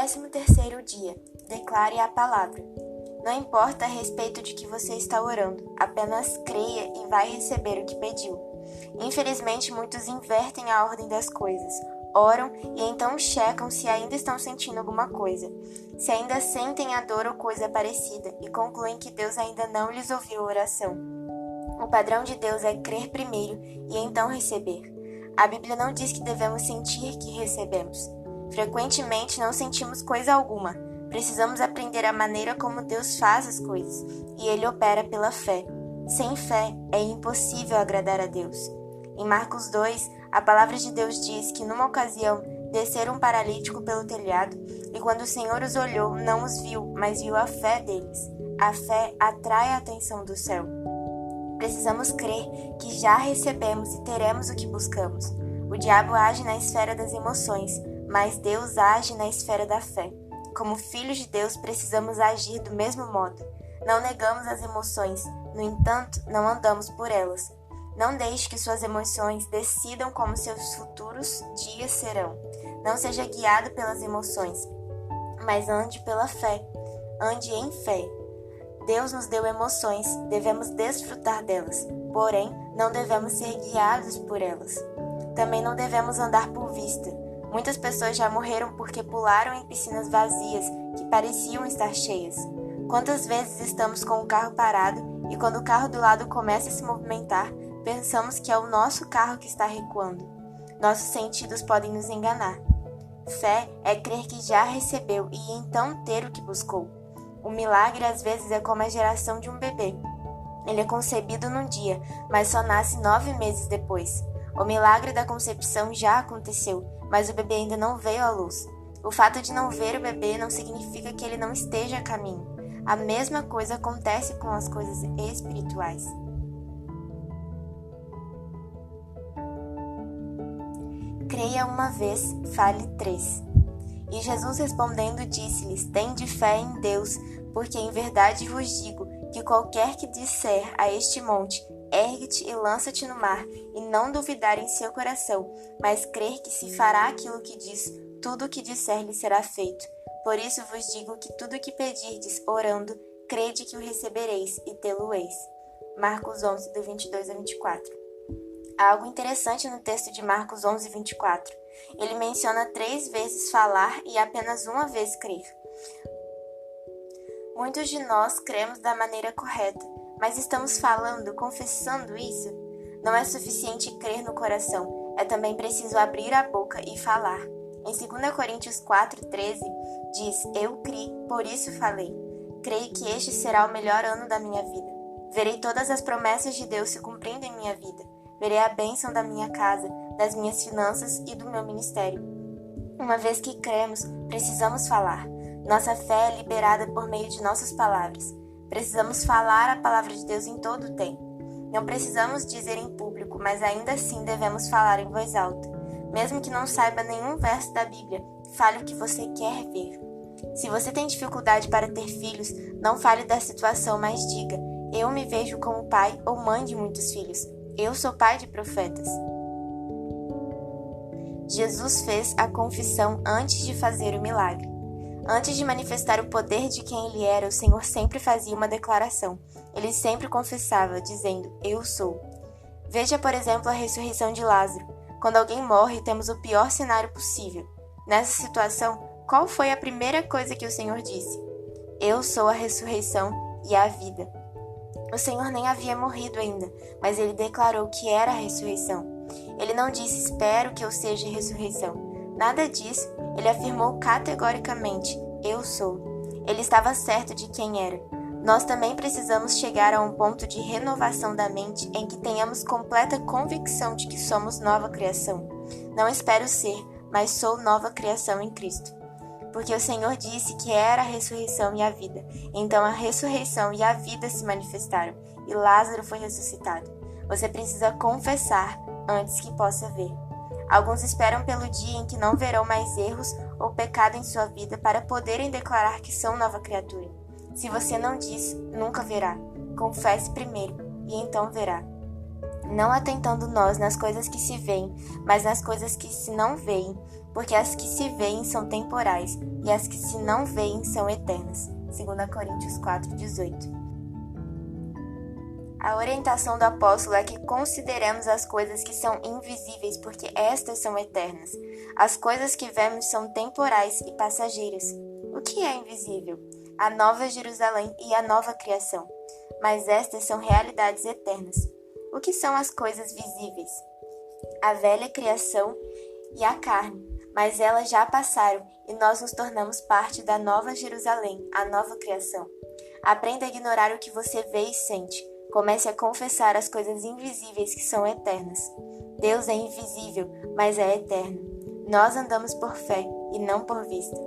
13º dia. Declare a palavra. Não importa a respeito de que você está orando, apenas creia e vai receber o que pediu. Infelizmente, muitos invertem a ordem das coisas. Oram e então checam se ainda estão sentindo alguma coisa, se ainda sentem a dor ou coisa parecida, e concluem que Deus ainda não lhes ouviu a oração. O padrão de Deus é crer primeiro e então receber. A Bíblia não diz que devemos sentir que recebemos. Frequentemente não sentimos coisa alguma. Precisamos aprender a maneira como Deus faz as coisas, e Ele opera pela fé. Sem fé é impossível agradar a Deus. Em Marcos 2, a palavra de Deus diz que numa ocasião desceram um paralítico pelo telhado, e quando o Senhor os olhou, não os viu, mas viu a fé deles. A fé atrai a atenção do céu. Precisamos crer que já recebemos e teremos o que buscamos. O diabo age na esfera das emoções, mas Deus age na esfera da fé. Como filhos de Deus, precisamos agir do mesmo modo. Não negamos as emoções, no entanto, não andamos por elas. Não deixe que suas emoções decidam como seus futuros dias serão. Não seja guiado pelas emoções, mas ande pela fé. Ande em fé. Deus nos deu emoções, devemos desfrutar delas, porém, não devemos ser guiados por elas. Também não devemos andar por vista. Muitas pessoas já morreram porque pularam em piscinas vazias que pareciam estar cheias. Quantas vezes estamos com o carro parado e quando o carro do lado começa a se movimentar, pensamos que é o nosso carro que está recuando. Nossos sentidos podem nos enganar. Fé é crer que já recebeu e então ter o que buscou. O milagre às vezes é como a geração de um bebê. Ele é concebido num dia, mas só nasce 9 meses depois. O milagre da concepção já aconteceu, mas o bebê ainda não veio à luz. O fato de não ver o bebê não significa que ele não esteja a caminho. A mesma coisa acontece com as coisas espirituais. Creia uma vez, fale 3. E Jesus respondendo disse-lhes: Tende fé em Deus, porque em verdade vos digo que qualquer que disser a este monte: Ergue-te e lança-te no mar, e não duvidar em seu coração, mas crer que se fará aquilo que diz, tudo o que disser lhe será feito. Por isso vos digo que tudo o que pedirdes, orando, crede que o recebereis e tê-lo-eis. Marcos 11, do 22 a 24. Há algo interessante no texto de Marcos 11, 24. Ele menciona 3 vezes falar e apenas uma vez crer. Muitos de nós cremos da maneira correta, mas estamos falando, confessando isso? Não é suficiente crer no coração, é também preciso abrir a boca e falar. Em 2 Coríntios 4:13 diz: Eu criei, por isso falei. Creio que este será o melhor ano da minha vida. Verei todas as promessas de Deus se cumprindo em minha vida. Verei a bênção da minha casa, das minhas finanças e do meu ministério. Uma vez que cremos, precisamos falar. Nossa fé é liberada por meio de nossas palavras. Precisamos falar a palavra de Deus em todo o tempo. Não precisamos dizer em público, mas ainda assim devemos falar em voz alta. Mesmo que não saiba nenhum verso da Bíblia, fale o que você quer ver. Se você tem dificuldade para ter filhos, não fale da situação, mas diga: Eu me vejo como pai ou mãe de muitos filhos. Eu sou pai de profetas. Jesus fez a confissão antes de fazer o milagre. Antes de manifestar o poder de quem ele era, o Senhor sempre fazia uma declaração. Ele sempre confessava, dizendo: Eu sou. Veja, por exemplo, a ressurreição de Lázaro. Quando alguém morre, temos o pior cenário possível. Nessa situação, qual foi a primeira coisa que o Senhor disse? Eu sou a ressurreição e a vida. O Senhor nem havia morrido ainda, mas ele declarou que era a ressurreição. Ele não disse: Espero que eu seja a ressurreição. Nada disso. Ele afirmou categoricamente: Eu sou. Ele estava certo de quem era. Nós também precisamos chegar a um ponto de renovação da mente em que tenhamos completa convicção de que somos nova criação. Não espero ser, mas sou nova criação em Cristo. Porque o Senhor disse que era a ressurreição e a vida. Então a ressurreição e a vida se manifestaram, e Lázaro foi ressuscitado. Você precisa confessar antes que possa ver. Alguns esperam pelo dia em que não verão mais erros ou pecado em sua vida para poderem declarar que são nova criatura. Se você não diz, nunca verá. Confesse primeiro, e então verá. Não atentando nós nas coisas que se veem, mas nas coisas que se não veem, porque as que se veem são temporais e as que se não veem são eternas. 2 Coríntios 4:18. A orientação do apóstolo é que consideremos as coisas que são invisíveis, porque estas são eternas. As coisas que vemos são temporais e passageiras. O que é invisível? A nova Jerusalém e a nova criação. Mas estas são realidades eternas. O que são as coisas visíveis? A velha criação e a carne, mas elas já passaram e nós nos tornamos parte da nova Jerusalém, a nova criação. Aprenda a ignorar o que você vê e sente. Comece a confessar as coisas invisíveis que são eternas. Deus é invisível, mas é eterno. Nós andamos por fé e não por vista.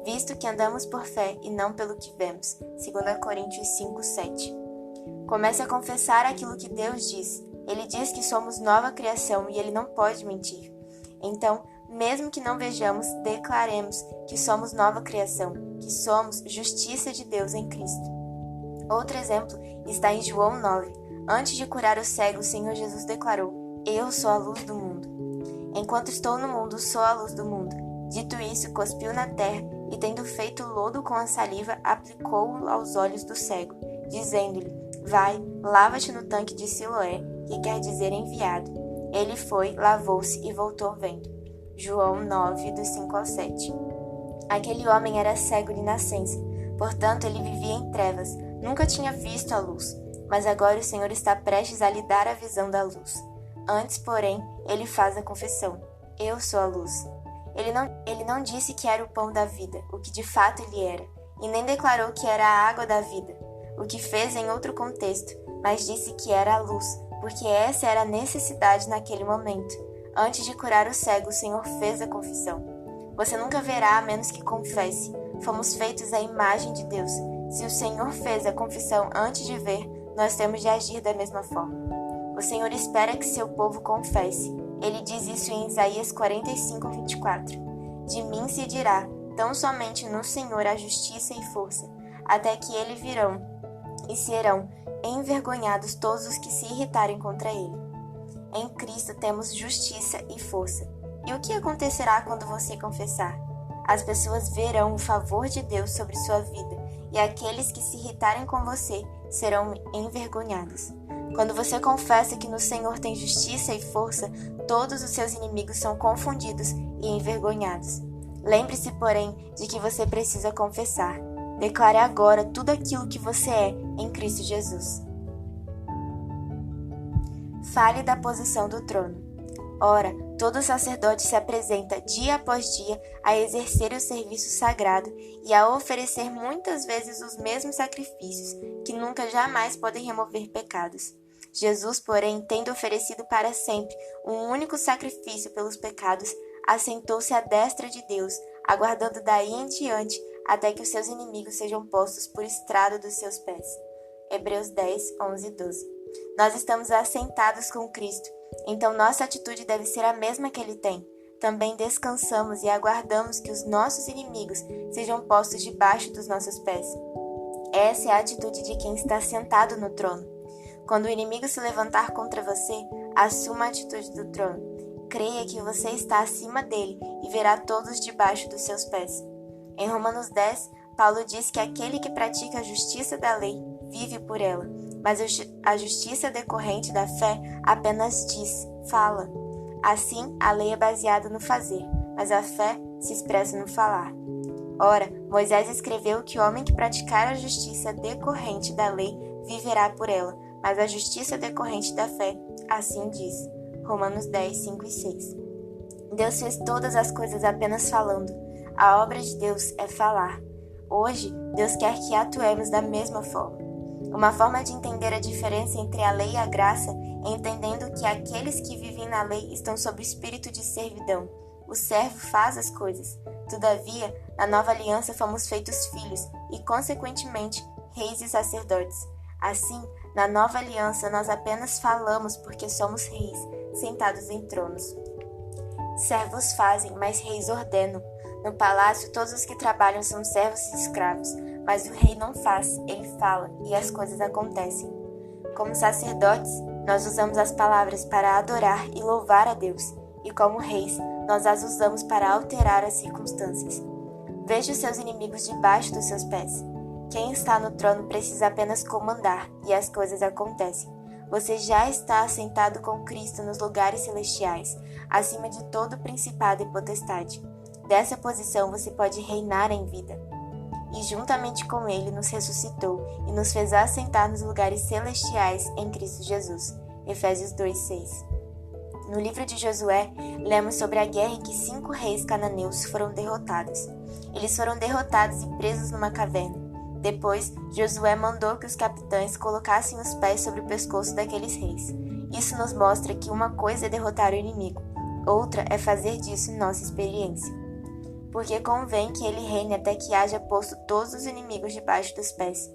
Visto que andamos por fé e não pelo que vemos. 2 Coríntios 5:7. Comece a confessar aquilo que Deus diz. Ele diz que somos nova criação e Ele não pode mentir. Então, mesmo que não vejamos, declaremos que somos nova criação, que somos justiça de Deus em Cristo. Outro exemplo está em João 9. Antes de curar o cego, o Senhor Jesus declarou: Eu sou a luz do mundo. Enquanto estou no mundo, sou a luz do mundo. Dito isso, cuspiu na terra e, tendo feito lodo com a saliva, aplicou-o aos olhos do cego, dizendo-lhe: Vai, lava-te no tanque de Siloé, que quer dizer enviado. Ele foi, lavou-se e voltou vendo. João 9, dos 5 ao 7. Aquele homem era cego de nascença, portanto ele vivia em trevas, nunca tinha visto a luz, mas agora o Senhor está prestes a lhe dar a visão da luz. Antes, porém, ele faz a confissão: Eu sou a luz. Ele não disse que era o pão da vida, o que de fato ele era, e nem declarou que era a água da vida, o que fez em outro contexto, mas disse que era a luz, porque essa era a necessidade naquele momento. Antes de curar o cego, o Senhor fez a confissão. Você nunca verá a menos que confesse. Fomos feitos à imagem de Deus. Se o Senhor fez a confissão antes de ver, nós temos de agir da mesma forma. O Senhor espera que seu povo confesse. Ele diz isso em Isaías 45:24. De mim se dirá, tão somente no Senhor há justiça e força, até que ele virão e serão envergonhados todos os que se irritarem contra ele. Em Cristo temos justiça e força. E o que acontecerá quando você confessar? As pessoas verão o favor de Deus sobre sua vida, e aqueles que se irritarem com você serão envergonhados. Quando você confessa que no Senhor tem justiça e força, todos os seus inimigos são confundidos e envergonhados. Lembre-se, porém, de que você precisa confessar. Declare agora tudo aquilo que você é em Cristo Jesus. Fale da posição do trono. Ora, todo sacerdote se apresenta dia após dia a exercer o serviço sagrado e a oferecer muitas vezes os mesmos sacrifícios, que nunca jamais podem remover pecados. Jesus, porém, tendo oferecido para sempre um único sacrifício pelos pecados, assentou-se à destra de Deus, aguardando daí em diante até que os seus inimigos sejam postos por estrado dos seus pés. Hebreus 10, 11 e 12. Nós estamos assentados com Cristo, então nossa atitude deve ser a mesma que Ele tem. Também descansamos e aguardamos que os nossos inimigos sejam postos debaixo dos nossos pés. Essa é a atitude de quem está sentado no trono. Quando o inimigo se levantar contra você, assuma a atitude do trono. Creia que você está acima dele e verá todos debaixo dos seus pés. Em Romanos 10, Paulo diz que aquele que pratica a justiça da lei vive por ela, mas a justiça decorrente da fé apenas diz, fala. Assim, a lei é baseada no fazer, mas a fé se expressa no falar. Ora, Moisés escreveu que o homem que praticar a justiça decorrente da lei viverá por ela, mas a justiça decorrente da fé, assim diz. Romanos 10, 5 e 6. Deus fez todas as coisas apenas falando. A obra de Deus é falar. Hoje, Deus quer que atuemos da mesma forma. Uma forma de entender a diferença entre a lei e a graça é entendendo que aqueles que vivem na lei estão sob o espírito de servidão. O servo faz as coisas. Todavia, na nova aliança fomos feitos filhos e, consequentemente, reis e sacerdotes. Assim, na nova aliança nós apenas falamos porque somos reis, sentados em tronos. Servos fazem, mas reis ordenam. No palácio, todos os que trabalham são servos e escravos, mas o rei não faz, ele fala, e as coisas acontecem. Como sacerdotes, nós usamos as palavras para adorar e louvar a Deus, e como reis, nós as usamos para alterar as circunstâncias. Veja os seus inimigos debaixo dos seus pés. Quem está no trono precisa apenas comandar, e as coisas acontecem. Você já está assentado com Cristo nos lugares celestiais, acima de todo principado e potestade. Dessa posição você pode reinar em vida. E juntamente com Ele nos ressuscitou e nos fez assentar nos lugares celestiais em Cristo Jesus. Efésios 2:6. No livro de Josué, lemos sobre a guerra em que 5 reis cananeus foram derrotados. Eles foram derrotados e presos numa caverna. Depois, Josué mandou que os capitães colocassem os pés sobre o pescoço daqueles reis. Isso nos mostra que uma coisa é derrotar o inimigo, outra é fazer disso nossa experiência. Porque convém que ele reine até que haja posto todos os inimigos debaixo dos pés.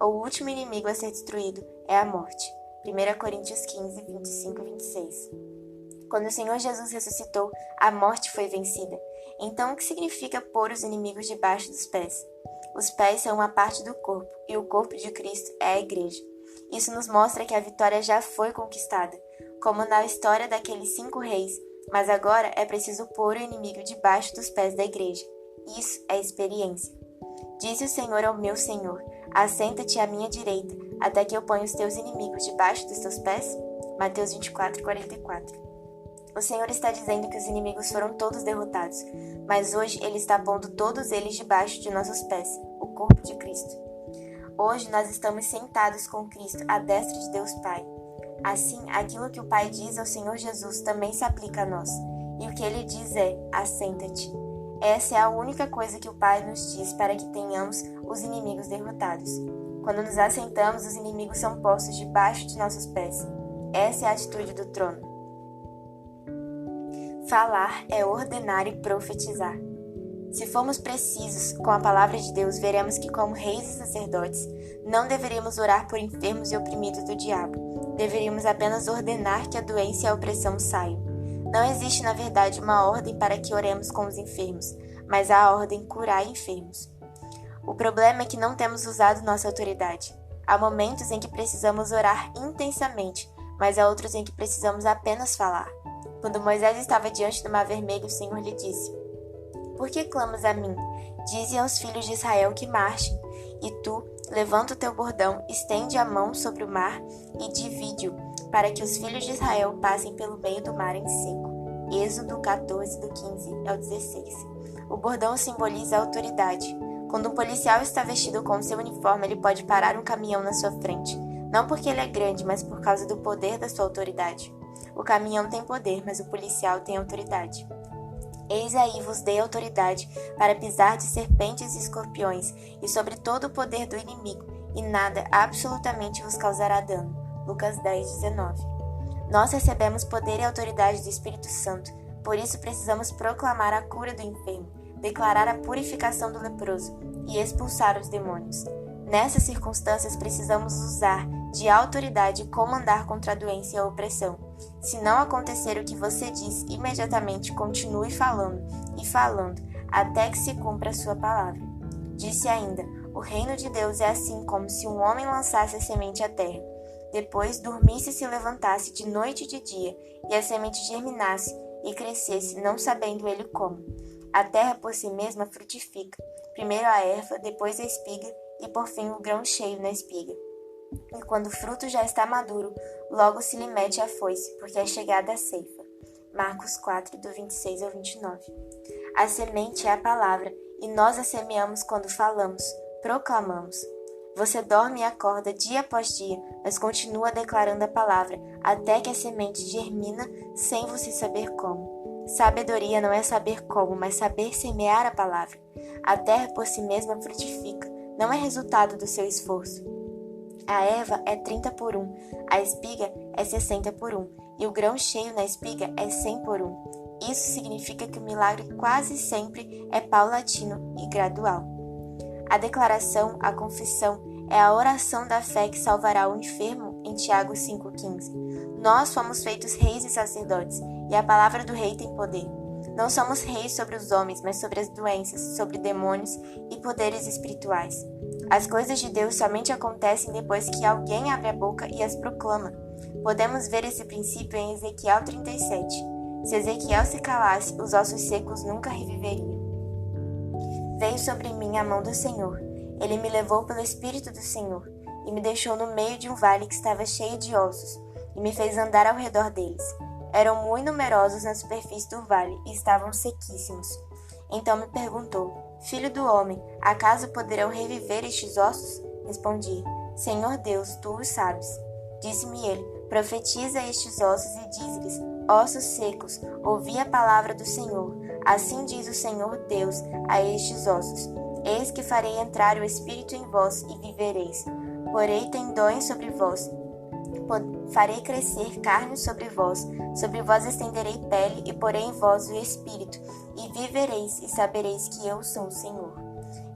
O último inimigo a ser destruído é a morte. 1 Coríntios 15, 25 e 26. Quando o Senhor Jesus ressuscitou, a morte foi vencida. Então, o que significa pôr os inimigos debaixo dos pés? Os pés são uma parte do corpo, e o corpo de Cristo é a igreja. Isso nos mostra que a vitória já foi conquistada, como na história daqueles 5 reis, mas agora é preciso pôr o inimigo debaixo dos pés da igreja. Isso é experiência. Disse o Senhor ao meu Senhor: assenta-te à minha direita, até que eu ponha os teus inimigos debaixo dos teus pés. Mateus 24:44. O Senhor está dizendo que os inimigos foram todos derrotados, mas hoje Ele está pondo todos eles debaixo de nossos pés, o corpo de Cristo. Hoje nós estamos sentados com Cristo à destra de Deus Pai. Assim, aquilo que o Pai diz ao Senhor Jesus também se aplica a nós, e o que Ele diz é: assenta-te. Essa é a única coisa que o Pai nos diz para que tenhamos os inimigos derrotados. Quando nos assentamos, os inimigos são postos debaixo de nossos pés. Essa é a atitude do trono. Falar é ordenar e profetizar. Se formos precisos com a palavra de Deus, veremos que, como reis e sacerdotes, não deveríamos orar por enfermos e oprimidos do diabo. Deveríamos apenas ordenar que a doença e a opressão saiam. Não existe, na verdade, uma ordem para que oremos com os enfermos, mas há a ordem curar enfermos. O problema é que não temos usado nossa autoridade. Há momentos em que precisamos orar intensamente, mas há outros em que precisamos apenas falar. Quando Moisés estava diante do Mar Vermelho, o Senhor lhe disse: por que clamas a mim? Dize aos filhos de Israel que marchem. E tu, levanta o teu bordão, estende a mão sobre o mar e divide-o, para que os filhos de Israel passem pelo meio do mar em seco. Êxodo 14, do 15 ao 16. O bordão simboliza a autoridade. Quando um policial está vestido com seu uniforme, ele pode parar um caminhão na sua frente. Não porque ele é grande, mas por causa do poder da sua autoridade. O caminhão tem poder, mas o policial tem autoridade. Eis aí vos dei autoridade para pisar de serpentes e escorpiões e sobre todo o poder do inimigo, e nada absolutamente vos causará dano. Lucas 10:19. Nós recebemos poder e autoridade do Espírito Santo, por isso precisamos proclamar a cura do enfermo, declarar a purificação do leproso e expulsar os demônios. Nessas circunstâncias precisamos usar de autoridade e comandar contra a doença e a opressão. Se não acontecer o que você diz, imediatamente continue falando e falando, até que se cumpra a sua palavra. Disse ainda: o reino de Deus é assim como se um homem lançasse a semente à terra. Depois dormisse e se levantasse de noite e de dia, e a semente germinasse e crescesse, não sabendo ele como. A terra por si mesma frutifica, primeiro a erva, depois a espiga, e por fim o grão cheio na espiga. E quando o fruto já está maduro, logo se lhe mete a foice, porque é chegada a ceifa. Marcos 4, do 26 ao 29. A semente é a palavra, e nós a semeamos quando falamos, proclamamos. Você dorme e acorda dia após dia, mas continua declarando a palavra, até que a semente germina sem você saber como. Sabedoria não é saber como, mas saber semear a palavra. A terra por si mesma frutifica, não é resultado do seu esforço. A erva é 30 por 1, a espiga é 60 por 1, e o grão cheio na espiga é 100 por 1. Isso significa que o milagre quase sempre é paulatino e gradual. A declaração, a confissão, é a oração da fé que salvará o enfermo em Tiago 5,15. Nós fomos feitos reis e sacerdotes, e a palavra do rei tem poder. Não somos reis sobre os homens, mas sobre as doenças, sobre demônios e poderes espirituais. As coisas de Deus somente acontecem depois que alguém abre a boca e as proclama. Podemos ver esse princípio em Ezequiel 37. Se Ezequiel se calasse, os ossos secos nunca reviveriam. Veio sobre mim a mão do Senhor. Ele me levou pelo Espírito do Senhor e me deixou no meio de um vale que estava cheio de ossos e me fez andar ao redor deles. Eram muito numerosos na superfície do vale e estavam sequíssimos. Então me perguntou: Filho do homem, acaso poderão reviver estes ossos? Respondi: Senhor Deus, tu o sabes. Disse-me ele: Profetiza a estes ossos e dize-lhes: Ossos secos, ouvi a palavra do Senhor. Assim diz o Senhor Deus a estes ossos: Eis que farei entrar o Espírito em vós e vivereis. Porei tendões sobre vós, farei crescer carne sobre vós estenderei pele e porei em vós o Espírito, e vivereis e sabereis que eu sou o Senhor.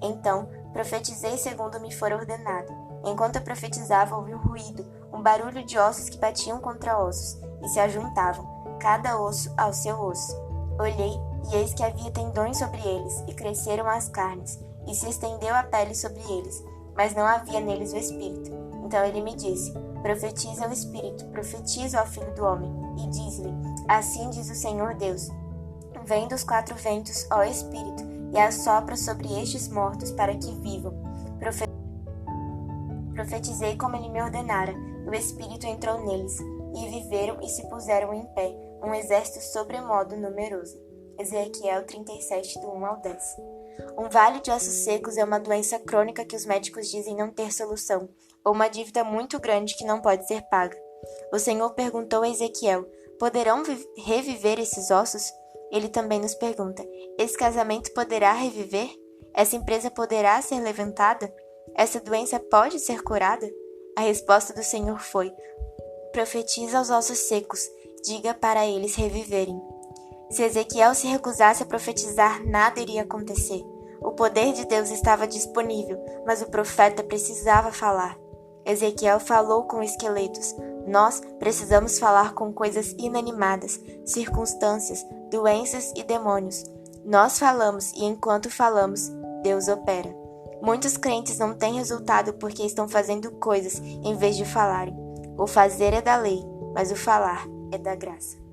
Então profetizei segundo me for ordenado. Enquanto eu profetizava, ouvi um ruído, um barulho de ossos que batiam contra ossos, e se ajuntavam, cada osso ao seu osso. Olhei, e eis que havia tendões sobre eles, e cresceram as carnes, e se estendeu a pele sobre eles, mas não havia neles o Espírito. Então ele me disse: Profetiza ao Espírito, profetiza ao Filho do Homem, e diz-lhe: Assim diz o Senhor Deus: Vem dos quatro ventos, ó Espírito, e assopra sobre estes mortos para que vivam. Profetizei como ele me ordenara, e o Espírito entrou neles, e viveram e se puseram em pé, um exército sobremodo numeroso. Ezequiel 37, do 1 ao 10. Um vale de ossos secos é uma doença crônica que os médicos dizem não ter solução, ou uma dívida muito grande que não pode ser paga. O Senhor perguntou a Ezequiel: Poderão reviver esses ossos? Ele também nos pergunta: Esse casamento poderá reviver? Essa empresa poderá ser levantada? Essa doença pode ser curada? A resposta do Senhor foi: Profetiza aos ossos secos, diga para eles reviverem. Se Ezequiel se recusasse a profetizar, nada iria acontecer. O poder de Deus estava disponível, mas o profeta precisava falar. Ezequiel falou com esqueletos. Nós precisamos falar com coisas inanimadas, circunstâncias, doenças e demônios. Nós falamos e enquanto falamos, Deus opera. Muitos crentes não têm resultado porque estão fazendo coisas em vez de falarem. O fazer é da lei, mas o falar é da graça.